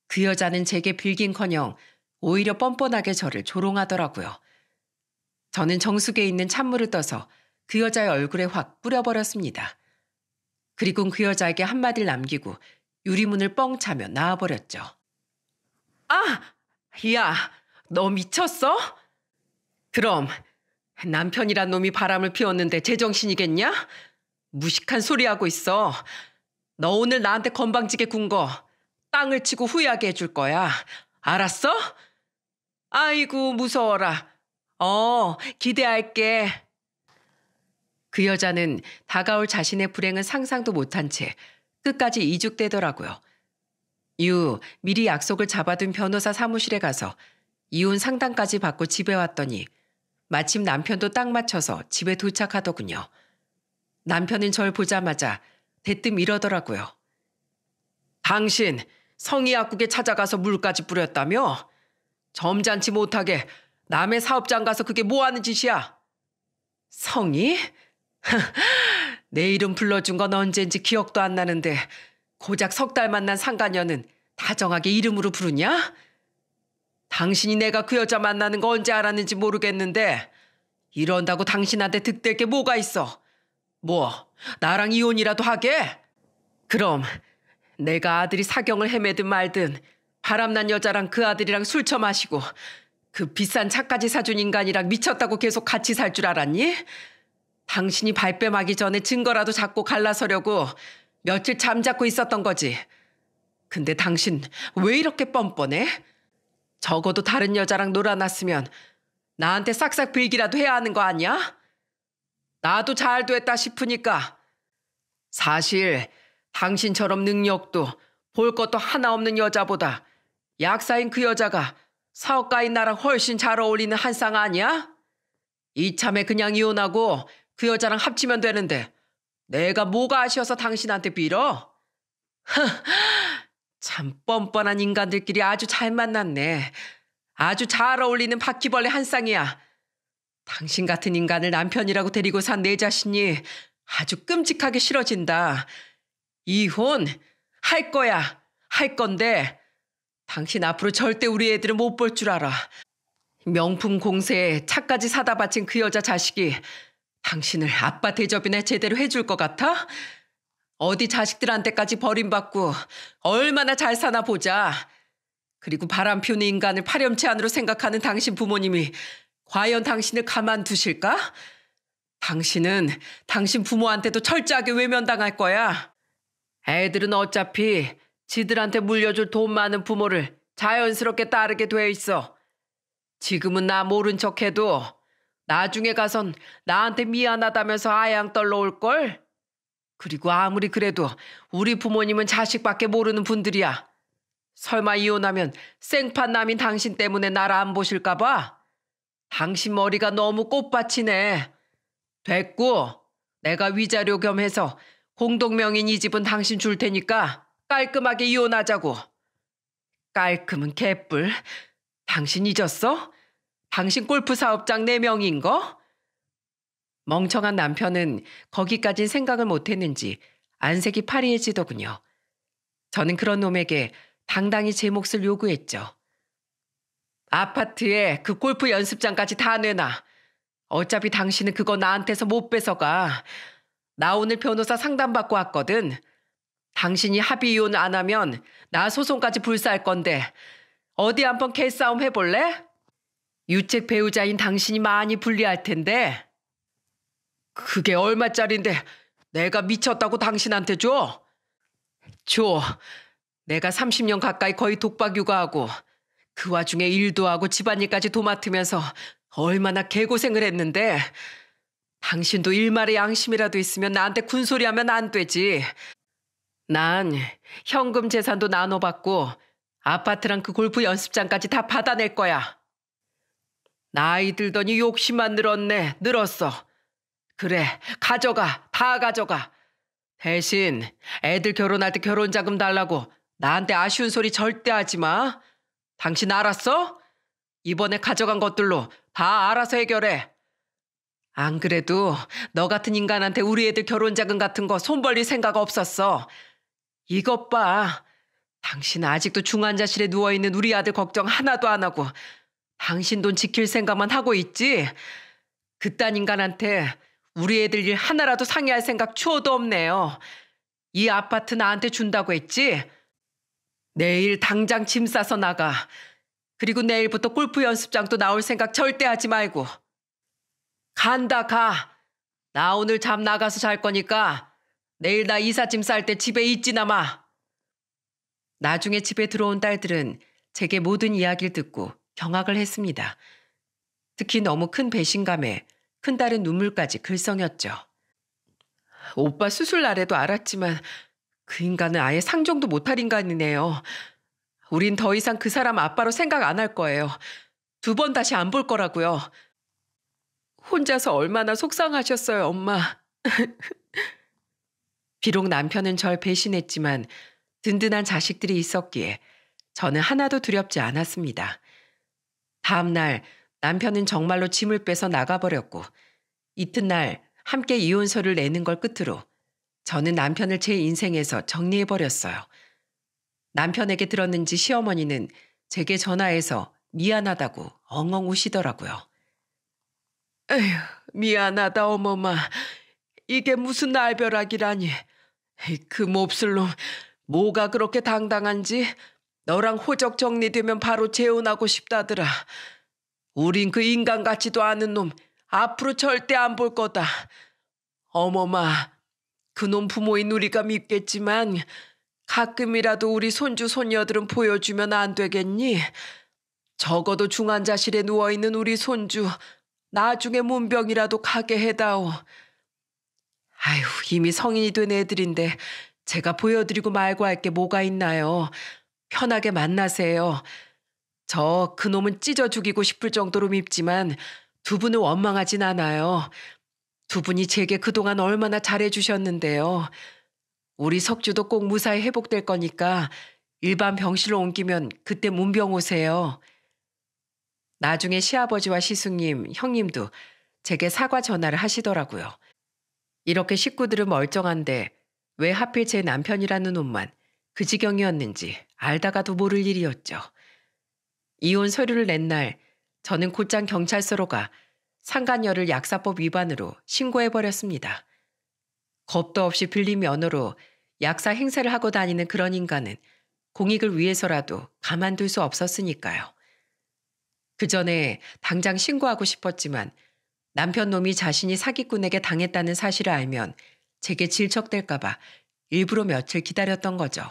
그 여자는 제게 빌긴커녕 오히려 뻔뻔하게 저를 조롱하더라고요. 저는 정수기에 있는 찬물을 떠서 그 여자의 얼굴에 확 뿌려버렸습니다. 그리고 그 여자에게 한마디를 남기고 유리문을 뻥 차며 나와버렸죠. 야, 너 미쳤어? 그럼 남편이란 놈이 바람을 피웠는데 제정신이겠냐? 무식한 소리 하고 있어. 너 오늘 나한테 건방지게 군 거 땅을 치고 후회하게 해줄 거야. 알았어? 아이고, 무서워라. 기대할게. 그 여자는 다가올 자신의 불행은 상상도 못한 채 끝까지 이죽대더라고요. 이후 미리 약속을 잡아둔 변호사 사무실에 가서 이혼 상담까지 받고 집에 왔더니 마침 남편도 딱 맞춰서 집에 도착하더군요. 남편은 절 보자마자 대뜸 이러더라고요. 당신 성희 약국에 찾아가서 물까지 뿌렸다며? 점잖지 못하게 남의 사업장 가서 그게 뭐하는 짓이야? 성희? 내 이름 불러준 건 언젠지 기억도 안 나는데 고작 석 달 만난 상간녀는 다정하게 이름으로 부르냐? 당신이 내가 그 여자 만나는 거 언제 알았는지 모르겠는데 이런다고 당신한테 득될 게 뭐가 있어? 뭐 나랑 이혼이라도 하게? 그럼 내가 아들이 사경을 헤매든 말든 바람난 여자랑 그 아들이랑 술 처마시고 그 비싼 차까지 사준 인간이랑 미쳤다고 계속 같이 살 줄 알았니? 당신이 발뺌하기 전에 증거라도 잡고 갈라서려고 며칠 잠자고 있었던 거지. 근데 당신 왜 이렇게 뻔뻔해? 적어도 다른 여자랑 놀아놨으면 나한테 싹싹 빌기라도 해야 하는 거 아니야? 나도 잘 됐다 싶으니까. 사실 당신처럼 능력도 볼 것도 하나 없는 여자보다 약사인 그 여자가 사업가인 나랑 훨씬 잘 어울리는 한 쌍 아니야? 이참에 그냥 이혼하고 그 여자랑 합치면 되는데 내가 뭐가 아쉬워서 당신한테 빌어? 참 뻔뻔한 인간들끼리 아주 잘 만났네. 아주 잘 어울리는 바퀴벌레 한 쌍이야. 당신 같은 인간을 남편이라고 데리고 산 내 자신이 아주 끔찍하게 싫어진다. 이혼 할 거야. 할 건데 당신 앞으로 절대 우리 애들은 못 볼 줄 알아. 명품 공세에 차까지 사다 바친 그 여자 자식이 당신을 아빠 대접이나 제대로 해줄 것 같아? 어디 자식들한테까지 버림받고 얼마나 잘 사나 보자. 그리고 바람 피우는 인간을 파렴치 안으로 생각하는 당신 부모님이 과연 당신을 가만두실까? 당신은 당신 부모한테도 철저하게 외면당할 거야. 애들은 어차피 지들한테 물려줄 돈 많은 부모를 자연스럽게 따르게 돼 있어. 지금은 나 모른 척해도 나중에 가선 나한테 미안하다면서 아양 떨러올걸? 그리고 아무리 그래도 우리 부모님은 자식밖에 모르는 분들이야. 설마 이혼하면 생판남인 당신 때문에 나를 안 보실까 봐? 당신 머리가 너무 꽃밭이네. 됐고 내가 위자료 겸해서 공동명인 이 집은 당신 줄 테니까 깔끔하게 이혼하자고. 깔끔은 개뿔. 당신 잊었어? 당신 골프 사업장 4명인 거? 멍청한 남편은 거기까진 생각을 못했는지 안색이 파리해지더군요. 저는 그런 놈에게 당당히 제 몫을 요구했죠. 아파트에 그 골프 연습장까지 다 내놔. 어차피 당신은 그거 나한테서 못 뺏어가. 나 오늘 변호사 상담받고 왔거든. 당신이 합의 이혼 안 하면 나 소송까지 불사할 건데 어디 한번 개싸움 해볼래? 유책 배우자인 당신이 많이 불리할 텐데. 그게 얼마짜린데 내가 미쳤다고 당신한테 줘? 줘. 내가 30년 가까이 거의 독박 육아하고 그 와중에 일도 하고 집안일까지 도맡으면서 얼마나 개고생을 했는데 당신도 일말의 양심이라도 있으면 나한테 군소리하면 안 되지. 난 현금 재산도 나눠받고 아파트랑 그 골프 연습장까지 다 받아낼 거야. 나이 들더니 욕심만 늘었네. 늘었어. 그래, 가져가. 다 가져가. 대신 애들 결혼할 때 결혼자금 달라고 나한테 아쉬운 소리 절대 하지 마. 당신 알았어? 이번에 가져간 것들로 다 알아서 해결해. 안 그래도 너 같은 인간한테 우리 애들 결혼자금 같은 거 손 벌릴 생각 없었어. 이것 봐. 당신 아직도 중환자실에 누워있는 우리 아들 걱정 하나도 안 하고 당신 돈 지킬 생각만 하고 있지? 그딴 인간한테 우리 애들 일 하나라도 상의할 생각 추호도 없네요. 이 아파트 나한테 준다고 했지? 내일 당장 짐 싸서 나가. 그리고 내일부터 골프 연습장도 나올 생각 절대 하지 말고. 간다 가. 나 오늘 잠 나가서 잘 거니까 내일 나 이삿짐 쌀 때 집에 있지나 마. 나중에 집에 들어온 딸들은 제게 모든 이야기를 듣고 경악을 했습니다. 특히 너무 큰 배신감에 큰딸은 눈물까지 글썽였죠. 오빠 수술 날에도 알았지만 그 인간은 아예 상종도 못할 인간이네요. 우린 더 이상 그 사람 아빠로 생각 안 할 거예요. 2번 다시 안 볼 거라고요. 혼자서 얼마나 속상하셨어요, 엄마. 비록 남편은 절 배신했지만 든든한 자식들이 있었기에 저는 하나도 두렵지 않았습니다. 다음 날 남편은 정말로 짐을 빼서 나가버렸고 이튿날 함께 이혼서를 내는 걸 끝으로 저는 남편을 제 인생에서 정리해버렸어요. 남편에게 들었는지 시어머니는 제게 전화해서 미안하다고 엉엉 우시더라고요. 에휴, 미안하다 어머마. 이게 무슨 날벼락이라니. 그 몹쓸 놈 뭐가 그렇게 당당한지 너랑 호적 정리되면 바로 재혼하고 싶다더라. 우린 그 인간 같지도 않은 놈 앞으로 절대 안 볼 거다. 어머마, 그놈 부모인 우리가 밉겠지만 가끔이라도 우리 손주 손녀들은 보여주면 안 되겠니? 적어도 중환자실에 누워있는 우리 손주 나중에 문병이라도 가게 해다오. 아휴, 이미 성인이 된 애들인데 제가 보여드리고 말고 할 게 뭐가 있나요? 편하게 만나세요. 저 그놈은 찢어 죽이고 싶을 정도로 밉지만 2분은 원망하진 않아요. 2분이 제게 그동안 얼마나 잘해주셨는데요. 우리 석주도 꼭 무사히 회복될 거니까 일반 병실로 옮기면 그때 문병 오세요. 나중에 시아버지와 시숙님, 형님도 제게 사과 전화를 하시더라고요. 이렇게 식구들은 멀쩡한데 왜 하필 제 남편이라는 놈만 그 지경이었는지 알다가도 모를 일이었죠. 이혼 서류를 낸 날 저는 곧장 경찰서로 가 상간녀를 약사법 위반으로 신고해버렸습니다. 겁도 없이 빌린 면허로 약사 행세를 하고 다니는 그런 인간은 공익을 위해서라도 가만둘 수 없었으니까요. 그 전에 당장 신고하고 싶었지만 남편 놈이 자신이 사기꾼에게 당했다는 사실을 알면 제게 질척될까 봐 일부러 며칠 기다렸던 거죠.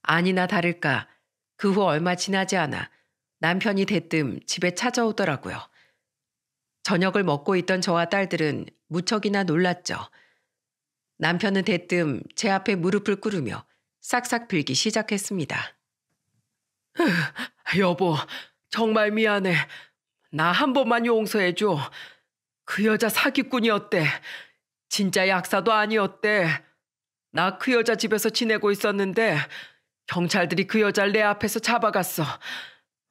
아니나 다를까 그 후 얼마 지나지 않아 남편이 대뜸 집에 찾아오더라고요. 저녁을 먹고 있던 저와 딸들은 무척이나 놀랐죠. 남편은 대뜸 제 앞에 무릎을 꿇으며 싹싹 빌기 시작했습니다. 여보, 정말 미안해. 나 한 번만 용서해줘. 그 여자 사기꾼이었대. 진짜 약사도 아니었대. 나 그 여자 집에서 지내고 있었는데 경찰들이 그 여자를 내 앞에서 잡아갔어.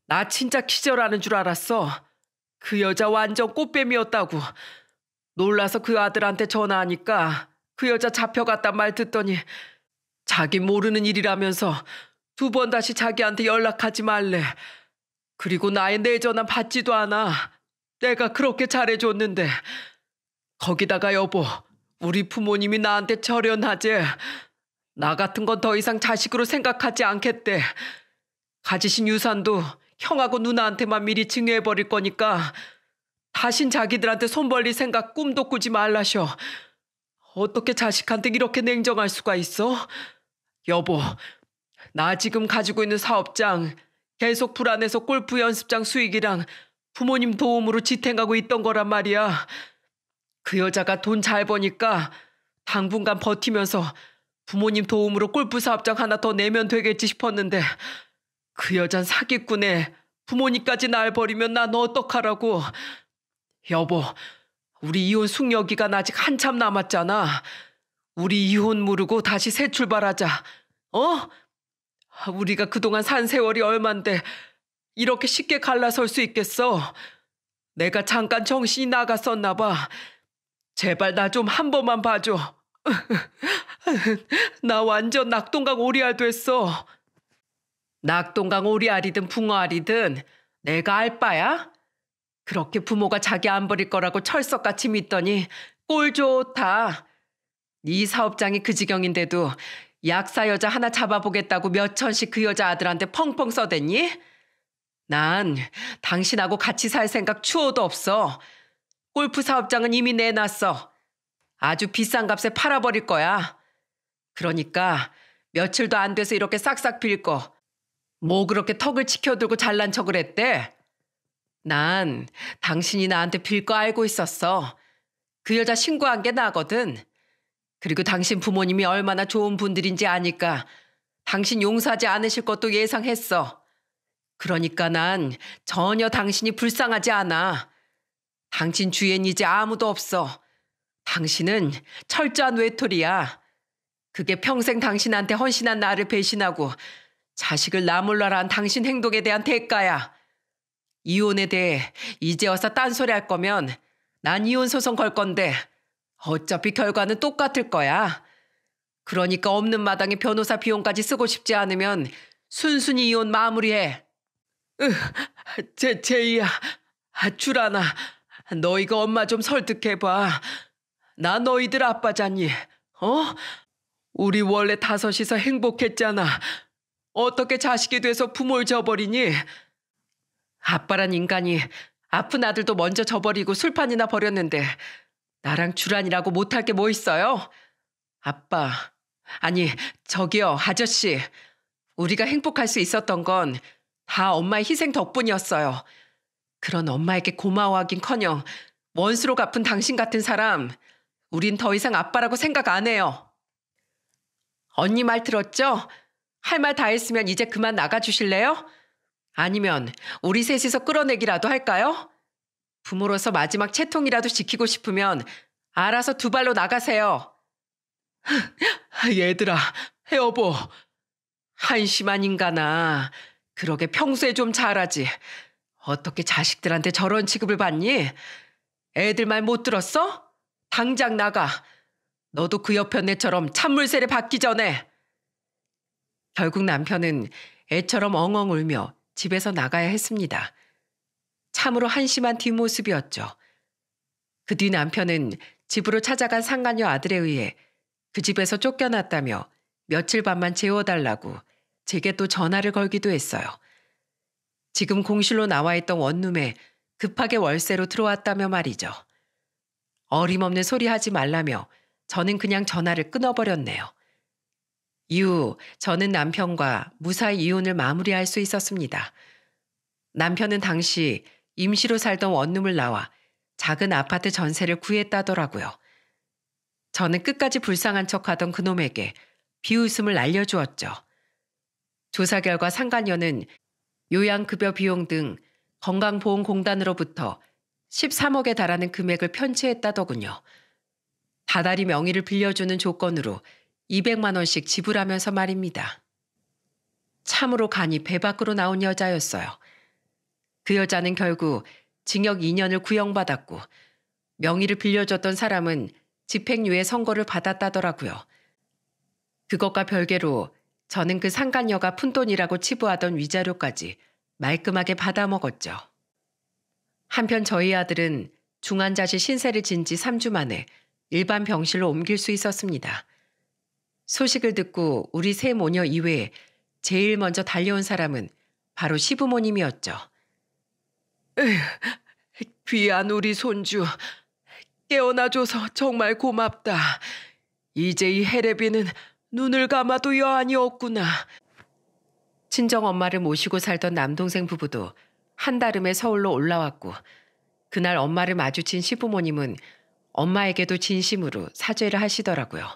나 진짜 기절하는 줄 알았어. 그 여자 완전 꽃뱀이었다고. 놀라서 그 아들한테 전화하니까 그 여자 잡혀갔단 말 듣더니 자기 모르는 일이라면서 2번 다시 자기한테 연락하지 말래. 그리고 나의 내 전화 받지도 않아. 내가 그렇게 잘해줬는데. 거기다가 여보, 우리 부모님이 나한테 절연하재. 나 같은 건 더 이상 자식으로 생각하지 않겠대. 가지신 유산도 형하고 누나한테만 미리 증여해버릴 거니까 다신 자기들한테 손 벌릴 생각 꿈도 꾸지 말라셔. 어떻게 자식한테 이렇게 냉정할 수가 있어? 여보, 나 지금 가지고 있는 사업장 계속 불안해서 골프 연습장 수익이랑 부모님 도움으로 지탱하고 있던 거란 말이야. 그 여자가 돈 잘 버니까 당분간 버티면서 부모님 도움으로 골프 사업장 하나 더 내면 되겠지 싶었는데 그 여잔 사기꾼에 부모님까지 날 버리면 난 어떡하라고. 여보, 우리 이혼 숙려기간 아직 한참 남았잖아. 우리 이혼 무르고 다시 새 출발하자. 어? 우리가 그동안 산 세월이 얼만데 이렇게 쉽게 갈라설 수 있겠어. 내가 잠깐 정신이 나갔었나 봐. 제발 나 좀 한 번만 봐줘. 나 완전 낙동강 오리알 됐어. 낙동강 오리알이든 붕어알이든 내가 알 바야? 그렇게 부모가 자기 안 버릴 거라고 철석같이 믿더니 꼴 좋다. 네 사업장이 그 지경인데도 약사 여자 하나 잡아보겠다고 몇 천씩 그 여자 아들한테 펑펑 써댔니? 난 당신하고 같이 살 생각 추호도 없어. 골프 사업장은 이미 내놨어. 아주 비싼 값에 팔아버릴 거야. 그러니까 며칠도 안 돼서 이렇게 싹싹 빌 거. 뭐 그렇게 턱을 치켜들고 잘난 척을 했대? 난 당신이 나한테 빌 거 알고 있었어. 그 여자 신고한 게 나거든. 그리고 당신 부모님이 얼마나 좋은 분들인지 아니까 당신 용서하지 않으실 것도 예상했어. 그러니까 난 전혀 당신이 불쌍하지 않아. 당신 주위엔 이제 아무도 없어. 당신은 철저한 외톨이야. 그게 평생 당신한테 헌신한 나를 배신하고 자식을 나 몰라라 한 당신 행동에 대한 대가야. 이혼에 대해 이제 와서 딴소리 할 거면 난 이혼 소송 걸 건데 어차피 결과는 똑같을 거야. 그러니까 없는 마당에 변호사 비용까지 쓰고 싶지 않으면 순순히 이혼 마무리해. 제이야, 주라나, 너희가 엄마 좀 설득해봐. 나 너희들 아빠잖니, 어? 우리 원래 다섯이서 행복했잖아. 어떻게 자식이 돼서 부모를 저버리니? 아빠란 인간이 아픈 아들도 먼저 저버리고 술판이나 버렸는데 나랑 주란이라고 못할 게 뭐 있어요? 아빠, 아니 저기요 아저씨. 우리가 행복할 수 있었던 건 다 엄마의 희생 덕분이었어요. 그런 엄마에게 고마워하긴커녕 원수로 갚은 당신 같은 사람 우린 더 이상 아빠라고 생각 안 해요. 언니 말 들었죠? 할 말 다 했으면 이제 그만 나가주실래요? 아니면 우리 셋이서 끌어내기라도 할까요? 부모로서 마지막 채통이라도 지키고 싶으면 알아서 두 발로 나가세요. 얘들아, 여보. 한심한 인간아. 그러게 평소에 좀 잘하지. 어떻게 자식들한테 저런 취급을 받니? 애들 말 못 들었어? 당장 나가. 너도 그 옆에 내처럼 찬물세례 받기 전에. 결국 남편은 애처럼 엉엉 울며 집에서 나가야 했습니다. 참으로 한심한 뒷모습이었죠. 그 뒤 남편은 집으로 찾아간 상간녀 아들에 의해 그 집에서 쫓겨났다며 며칠 밤만 재워달라고 제게 또 전화를 걸기도 했어요. 지금 공실로 나와 있던 원룸에 급하게 월세로 들어왔다며 말이죠. 어림없는 소리 하지 말라며 저는 그냥 전화를 끊어버렸네요. 이후 저는 남편과 무사히 이혼을 마무리할 수 있었습니다. 남편은 당시 임시로 살던 원룸을 나와 작은 아파트 전세를 구했다더라고요. 저는 끝까지 불쌍한 척하던 그놈에게 비웃음을 날려주었죠. 조사 결과 상간녀는 요양급여 비용 등 건강보험공단으로부터 13억에 달하는 금액을 편취했다더군요. 다달이 명의를 빌려주는 조건으로 200만 원씩 지불하면서 말입니다. 참으로 간이 배 밖으로 나온 여자였어요. 그 여자는 결국 징역 2년을 구형받았고 명의를 빌려줬던 사람은 집행유예 선고를 받았다더라고요. 그것과 별개로 저는 그 상간녀가 푼돈이라고 치부하던 위자료까지 말끔하게 받아먹었죠. 한편 저희 아들은 중환자실 신세를 진 지 3주 만에 일반 병실로 옮길 수 있었습니다. 소식을 듣고 우리 세 모녀 이외에 제일 먼저 달려온 사람은 바로 시부모님이었죠. 귀한 우리 손주, 깨어나줘서 정말 고맙다. 이제 이 해레비는 눈을 감아도 여한이 없구나. 친정엄마를 모시고 살던 남동생 부부도 한달음에 서울로 올라왔고 그날 엄마를 마주친 시부모님은 엄마에게도 진심으로 사죄를 하시더라고요.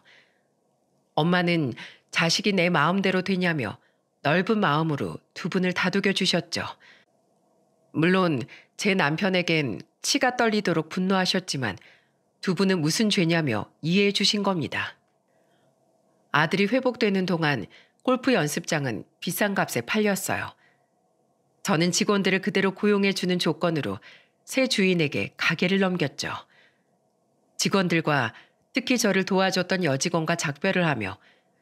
엄마는 자식이 내 마음대로 되냐며 넓은 마음으로 두 분을 다독여 주셨죠. 물론 제 남편에겐 치가 떨리도록 분노하셨지만 두 분은 무슨 죄냐며 이해해 주신 겁니다. 아들이 회복되는 동안 골프 연습장은 비싼 값에 팔렸어요. 저는 직원들을 그대로 고용해 주는 조건으로 새 주인에게 가게를 넘겼죠. 직원들과 특히 저를 도와줬던 여직원과 작별을 하며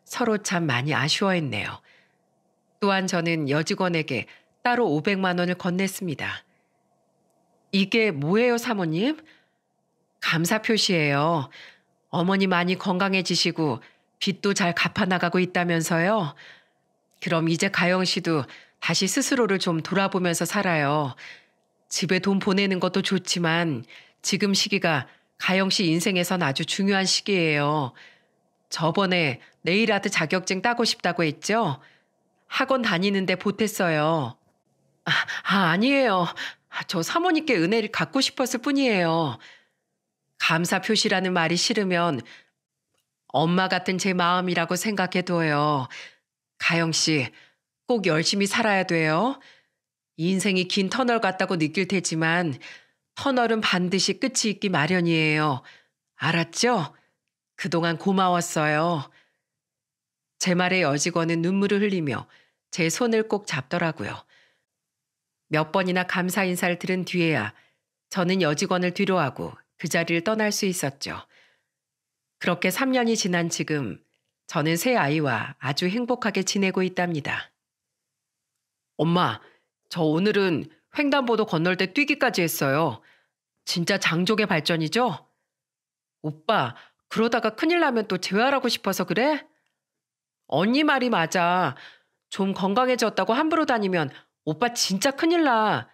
서로 참 많이 아쉬워했네요. 또한 저는 여직원에게 따로 500만 원을 건넸습니다. 이게 뭐예요, 사모님? 감사 표시예요. 어머니 많이 건강해지시고 빚도 잘 갚아나가고 있다면서요. 그럼 이제 가영 씨도 다시 스스로를 좀 돌아보면서 살아요. 집에 돈 보내는 것도 좋지만 지금 시기가 가영 씨 인생에선 아주 중요한 시기예요. 저번에 네일 아트 자격증 따고 싶다고 했죠? 학원 다니는데 보탰어요. 아니에요. 저 사모님께 은혜를 갚고 싶었을 뿐이에요. 감사 표시라는 말이 싫으면 엄마 같은 제 마음이라고 생각해둬요. 가영 씨, 꼭 열심히 살아야 돼요. 인생이 긴 터널 같다고 느낄 테지만 터널은 반드시 끝이 있기 마련이에요. 알았죠? 그동안 고마웠어요. 제 말에 여직원은 눈물을 흘리며 제 손을 꼭 잡더라고요. 몇 번이나 감사 인사를 들은 뒤에야 저는 여직원을 뒤로하고 그 자리를 떠날 수 있었죠. 그렇게 3년이 지난 지금 저는 새 아이와 아주 행복하게 지내고 있답니다. 엄마, 저 오늘은 횡단보도 건널 때 뛰기까지 했어요. 진짜 장족의 발전이죠? 오빠, 그러다가 큰일 나면 또 재활하고 싶어서 그래? 언니 말이 맞아. 좀 건강해졌다고 함부로 다니면 오빠 진짜 큰일 나.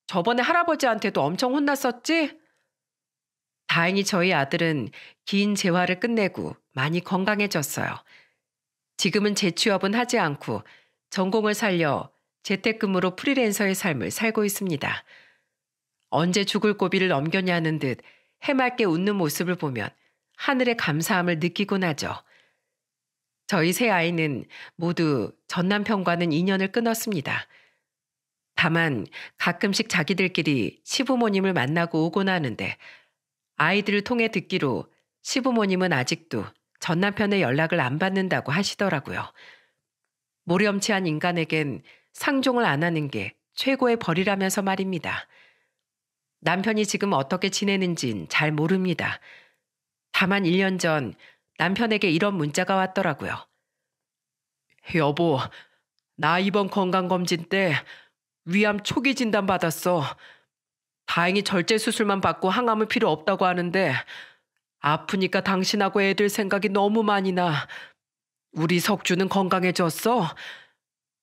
저번에 할아버지한테도 엄청 혼났었지? 다행히 저희 아들은 긴 재활을 끝내고 많이 건강해졌어요. 지금은 재취업은 하지 않고 전공을 살려 재택근무로 프리랜서의 삶을 살고 있습니다. 언제 죽을 고비를 넘겼냐는 듯 해맑게 웃는 모습을 보면 하늘의 감사함을 느끼곤 하죠. 저희 세 아이는 모두 전 남편과는 인연을 끊었습니다. 다만 가끔씩 자기들끼리 시부모님을 만나고 오곤 하는데 아이들을 통해 듣기로 시부모님은 아직도 전 남편의 연락을 안 받는다고 하시더라고요. 모렴치한 인간에겐 상종을 안 하는 게 최고의 벌이라면서 말입니다. 남편이 지금 어떻게 지내는진 잘 모릅니다. 다만 1년 전 남편에게 이런 문자가 왔더라고요. 여보, 나 이번 건강검진 때 위암 초기 진단 받았어. 다행히 절제 수술만 받고 항암은 필요 없다고 하는데 아프니까 당신하고 애들 생각이 너무 많이 나. 우리 석주는 건강해졌어?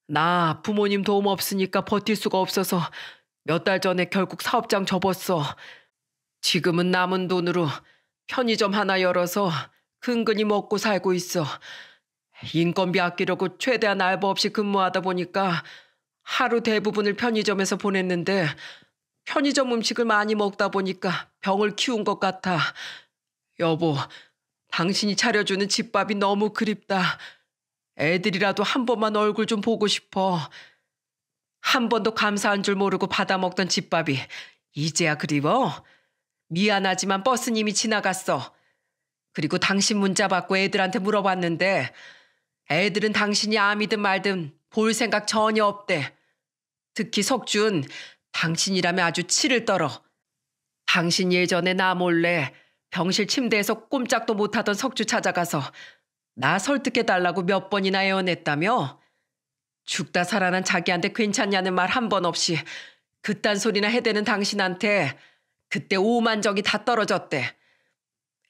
나 부모님 도움 없으니까 버틸 수가 없어서 몇 달 전에 결국 사업장 접었어. 지금은 남은 돈으로 편의점 하나 열어서 근근히 먹고 살고 있어. 인건비 아끼려고 최대한 알바 없이 근무하다 보니까 하루 대부분을 편의점에서 보냈는데 편의점 음식을 많이 먹다 보니까 병을 키운 것 같아. 여보, 당신이 차려주는 집밥이 너무 그립다. 애들이라도 한 번만 얼굴 좀 보고 싶어. 한 번도 감사한 줄 모르고 받아먹던 집밥이 이제야 그리워? 미안하지만 버스님이 지나갔어. 그리고 당신 문자 받고 애들한테 물어봤는데 애들은 당신이 암이든 말든 볼 생각 전혀 없대. 특히 석준, 당신이라면 아주 치를 떨어. 당신 예전에 나 몰래 병실 침대에서 꼼짝도 못하던 석주 찾아가서 나 설득해달라고 몇 번이나 애원했다며? 죽다 살아난 자기한테 괜찮냐는 말 한 번 없이 그딴 소리나 해대는 당신한테 그때 오만정이 다 떨어졌대.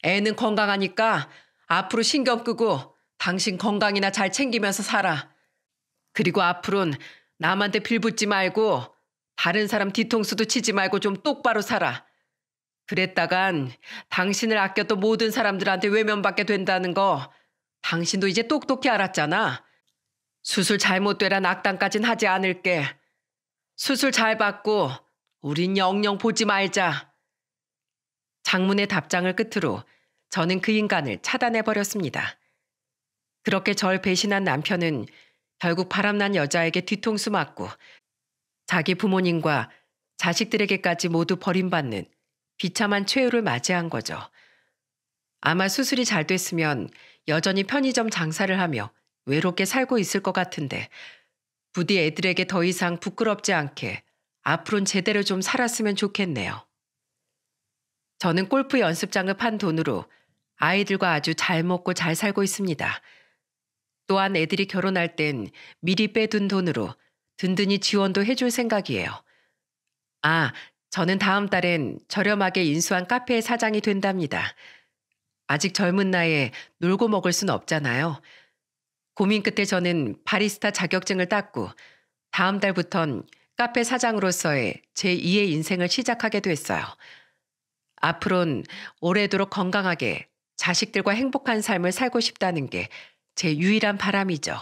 애는 건강하니까 앞으로 신경 끄고 당신 건강이나 잘 챙기면서 살아. 그리고 앞으론 남한테 빌붙지 말고 다른 사람 뒤통수도 치지 말고 좀 똑바로 살아. 그랬다간 당신을 아꼈던 모든 사람들한테 외면받게 된다는 거 당신도 이제 똑똑히 알았잖아. 수술 잘못되란 악담까진 하지 않을게. 수술 잘 받고 우린 영영 보지 말자. 장문의 답장을 끝으로 저는 그 인간을 차단해버렸습니다. 그렇게 절 배신한 남편은 결국 바람난 여자에게 뒤통수 맞고 자기 부모님과 자식들에게까지 모두 버림받는 비참한 최후를 맞이한 거죠. 아마 수술이 잘 됐으면 여전히 편의점 장사를 하며 외롭게 살고 있을 것 같은데 부디 애들에게 더 이상 부끄럽지 않게 앞으론 제대로 좀 살았으면 좋겠네요. 저는 골프 연습장을 판 돈으로 아이들과 아주 잘 먹고 잘 살고 있습니다. 또한 애들이 결혼할 땐 미리 빼둔 돈으로 든든히 지원도 해줄 생각이에요. 저는 다음 달엔 저렴하게 인수한 카페의 사장이 된답니다. 아직 젊은 나이에 놀고 먹을 순 없잖아요. 고민 끝에 저는 바리스타 자격증을 땄고 다음 달부턴 카페 사장으로서의 제2의 인생을 시작하게 됐어요. 앞으론 오래도록 건강하게 자식들과 행복한 삶을 살고 싶다는 게 제 유일한 바람이죠.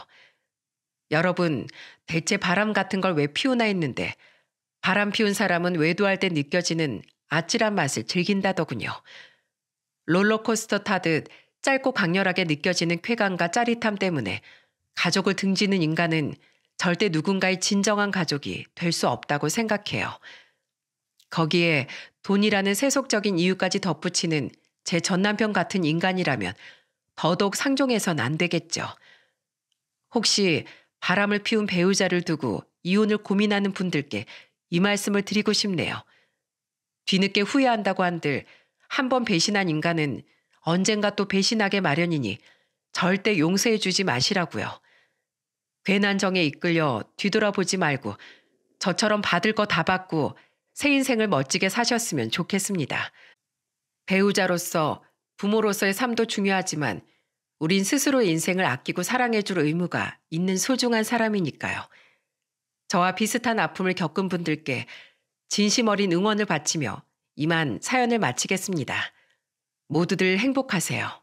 여러분, 대체 바람 같은 걸 왜 피우나 했는데 바람 피운 사람은 외도할 때 느껴지는 아찔한 맛을 즐긴다더군요. 롤러코스터 타듯 짧고 강렬하게 느껴지는 쾌감과 짜릿함 때문에 가족을 등지는 인간은 절대 누군가의 진정한 가족이 될 수 없다고 생각해요. 거기에 돈이라는 세속적인 이유까지 덧붙이는 제 전남편 같은 인간이라면 더더욱 상종해선 안 되겠죠. 혹시 바람을 피운 배우자를 두고 이혼을 고민하는 분들께 이 말씀을 드리고 싶네요. 뒤늦게 후회한다고 한들 한 번 배신한 인간은 언젠가 또 배신하게 마련이니 절대 용서해 주지 마시라고요. 괜한 정에 이끌려 뒤돌아보지 말고 저처럼 받을 거 다 받고 새 인생을 멋지게 사셨으면 좋겠습니다. 배우자로서 부모로서의 삶도 중요하지만 우린 스스로의 인생을 아끼고 사랑해줄 의무가 있는 소중한 사람이니까요. 저와 비슷한 아픔을 겪은 분들께 진심 어린 응원을 바치며 이만 사연을 마치겠습니다. 모두들 행복하세요.